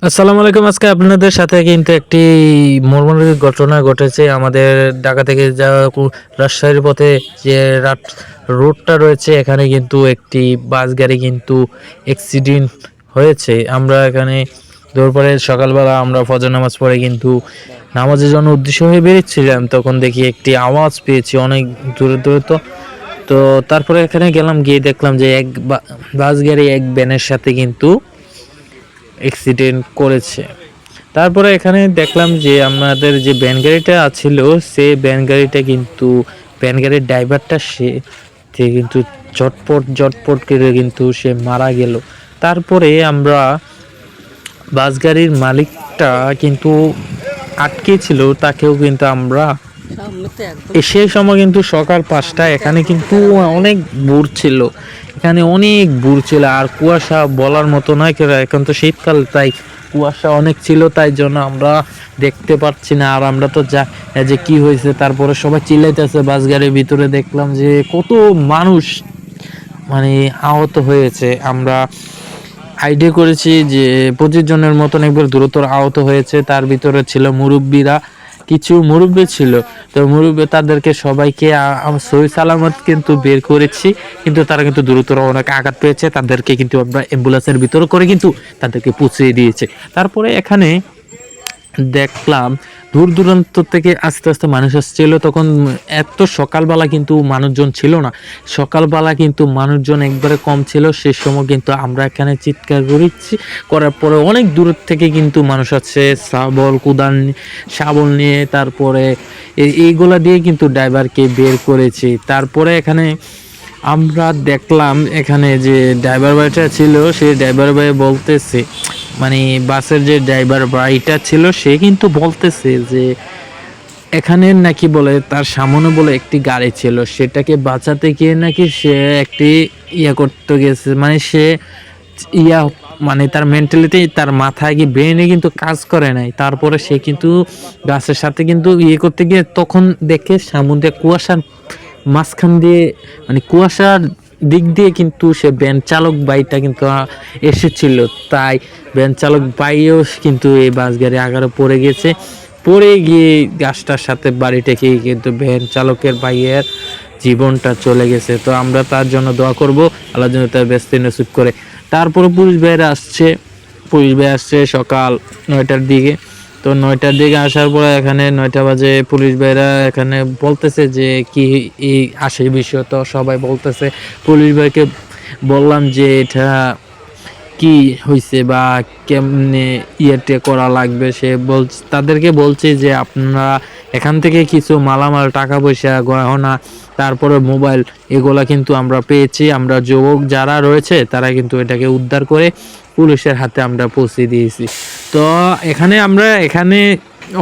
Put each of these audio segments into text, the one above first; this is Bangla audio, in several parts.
আসসালামু আলাইকুম। আজকে আপনাদের সাথে কিন্তু একটি মর্মান্তিক ঘটনা ঘটেছে। আমাদের ঢাকা থেকে যাওয়া রাজশাহীর পথে যে রোডটা রয়েছে, এখানে কিন্তু একটি বাস গাড়ি কিন্তু অ্যাক্সিডেন্ট হয়েছে। আমরা এখানে দুপুরে সকালবেলা আমরা ফজর নামাজ পড়ে কিন্তু নামাজের জন্য উদ্দেশ্য হয়ে বেরিয়েছিলাম, তখন দেখি একটি আওয়াজ পেয়েছি অনেক দূরে দূরে। তো তারপরে এখানে গেলাম, গিয়ে দেখলাম যে এক বাস গাড়ি এক ভ্যানের সাথে কিন্তু অ্যাক্সিডেন্ট করেছে। তারপরে এখানে দেখলাম যে আমাদের যে ভ্যান গাড়িটা ছিল, সে ভ্যান গাড়িটা কিন্তু ভ্যান গাড়ির ড্রাইভারটা সে কিন্তু জটপট করে কিন্তু সে মারা গেল। তারপরে আমরা বাস গাড়ির মালিকটা কিন্তু আটকে ছিল, তাকেও কিন্তু আমরা সেই সময় কিন্তু সকাল 5টায় এখানে কিন্তু অনেক ভোর ছিল, এখানে অনেক ভোর ছিল আর কুয়াশা বলার মতো নয়। এখন তো শীতকাল, তাই কুয়াশা অনেক ছিল, তাই জন্য আমরা দেখতে পাচ্ছি না। আর আমরা তো যে কি হয়েছে, তারপরে সবাই চিল্লাইতেছে বাস গাড়ির ভিতরে। দেখলাম যে কত মানুষ মানে আহত হয়েছে। আমরা আইডিয়া করেছি যে 25 জনের মতন একবার গুরুতর আহত হয়েছে। তার ভিতরে ছিল মুরব্বীরা, কিছু মুরব্বী ছিল। তো মুরব্বী তাদেরকে সবাইকে সহি সালামত কিন্তু বের করেছি, কিন্তু তারা কিন্তু গুরুতর অনেক আঘাত পেয়েছে। তাদেরকে কিন্তু আমরা অ্যাম্বুলেন্সের ভিতরে করে কিন্তু তাদেরকে পৌঁছে দিয়েছে। তারপরে এখানে দেখলাম দূর দূরান্ত থেকে আস্তে আস্তে মানুষ আসছিল। তখন এত সকালবেলা কিন্তু মানুষজন ছিল না, সকালবেলা কিন্তু মানুষজন একবারে কম ছিল। সে সময় কিন্তু আমরা এখানে চিৎকার করেছি, করার পরে অনেক দূর থেকে কিন্তু মানুষ আছে শাবল নিয়ে। তারপরে এইগুলা দিয়ে কিন্তু ড্রাইভারকে বের করেছি। তারপরে এখানে আমরা দেখলাম এখানে যে ড্রাইভার ভাইটা ছিল, সেই ড্রাইভার ভাই বলতেছে, মানে বাসের যে ড্রাইভার ভাইটা ছিল সে কিন্তু বলতেছে যে এখানে নাকি বলে তার সামনে বলে একটি গাড়ি ছিল, সেটাকে বাঁচাতে গিয়ে নাকি সে একটি করতে গেছে, মানে সে মানে তার মেন্টালিটি, তার মাথায় কি ব্রেনে কিন্তু কাজ করে নাই। তারপরে সে কিন্তু গাছের সাথে কিন্তু করতে গিয়ে তখন দেখে সামনে কুয়াশার মাঝখান দিয়ে, মানে কুয়াশার দিক দিয়ে কিন্তু সে ভ্যান চালক বাইটা কিন্তু এসেছিল। তাই ভ্যান চালক বাইও কিন্তু এই বাস গাড়ি আগারে পড়ে গেছে। পড়ে গিয়ে গাছটার সাথে বাড়িটা খেয়ে কিন্তু ভ্যান চালকের ভাইয়ের জীবনটা চলে গেছে। তো আমরা তার জন্য দোয়া করব, আল্লাহ যেন তার ব্যস্ত নসিব করে। তারপরে পুলিশ ভাইরা আসছে সকাল 9টার দিকে। তো 9টার দিকে আসার পরে এখানে 9টা বাজে পুলিশ ভাইরা এখানে বলতেছে যে কি এই আসে বিষয়। তো সবাই বলতেছে, পুলিশ ভাইকে বললাম যে এটা কি হয়েছে বা কেমনে করা লাগবে। সে তাদেরকে বলছে যে আপনারা এখান থেকে কিছু মালামাল, টাকা পয়সা, গয়না, তারপরে মোবাইল, এগুলা কিন্তু আমরা পেয়েছি। আমরা যুবক যারা রয়েছে তারা কিন্তু এটাকে উদ্ধার করে পুলিশের হাতে আমরা পৌঁছে দিয়েছি। তো এখানে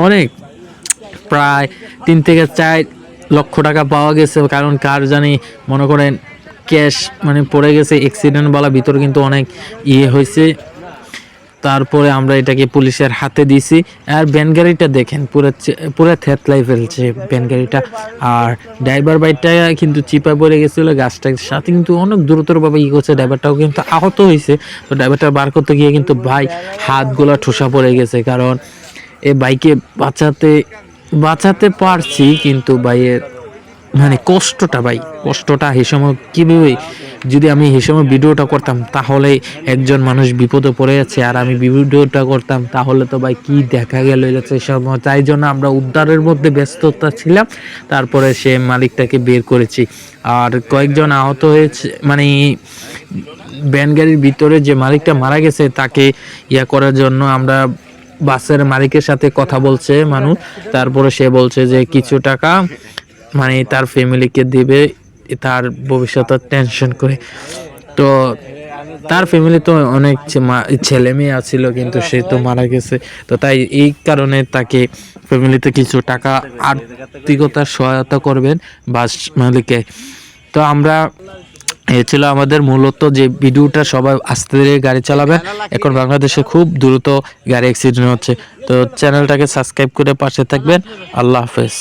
অনেক প্রায় 3 থেকে 4 লক্ষ টাকা পাওয়া গেছে। কারণ কার জানি মনে করেন ক্যাশ মানে পড়ে গেছে, অ্যাক্সিডেন্টওয়ালা ভিতরে কিন্তু অনেক হয়েছে। তারপরে আমরা এটাকে পুলিশের হাতে দিছি। আর ভ্যান গাড়িটা দেখেন পুরো থেতলাই ফেলছে ভ্যান গাড়িটা। আর ড্রাইভার বাইকটা কিন্তু চিপা পড়ে গেছিল গাছটার সাথে, কিন্তু অনেক দ্রুতভাবে করছে। ড্রাইভারটাও কিন্তু আহত হয়েছে। তো ড্রাইভারটা বার করতে গিয়ে কিন্তু ভাই হাতগুলা ঠোসা পড়ে গেছে। কারণ এই বাইকে বাঁচাতে পারছি, কিন্তু ভাইয়ের মানে কষ্টটা এই সময় কীভাবে, যদি আমি এই সময় ভিডিওটা করতাম তাহলে একজন মানুষ বিপদে পড়ে যাচ্ছে, আর আমি ভিডিওটা করতাম তাহলে তো ভাই কি দেখা গেল সেই সময়। তাই জন্য আমরা উদ্ধারের মধ্যে ব্যস্ততা ছিলাম। তারপরে সে মালিকটাকে বের করেছি। আর কয়েকজন আহত হয়েছে, মানে ভ্যান গাড়ির ভিতরে যে মালিকটা মারা গেছে তাকে করার জন্য আমরা বাসের মালিকের সাথে কথা বলছে মানুষ। তারপরে সে বলছে যে কিছু টাকা মানে তার ফ্যামিলিকে দিবে, তার ভবিষ্যতের টেনশন করে। তো তার ফ্যামিলি তো অনেক ছেলে মেয়ে আছিল, কিন্তু সে তো মারা গেছে। তো তাই এই কারণে তাকে ফ্যামিলিতে কিছু টাকা আর্থিকতার সহায়তা করবেন বাস মালিকে। তো আমরা ছিল আমাদের মূলত যে ভিডিওটা, সবাই আস্তে ধীরে গাড়ি চালাবেন। এখন বাংলাদেশে খুব দ্রুত গাড়ি অ্যাক্সিডেন্ট হচ্ছে। তো চ্যানেলটাকে সাবস্ক্রাইব করে পাশে থাকবেন। আল্লাহ হাফেজ।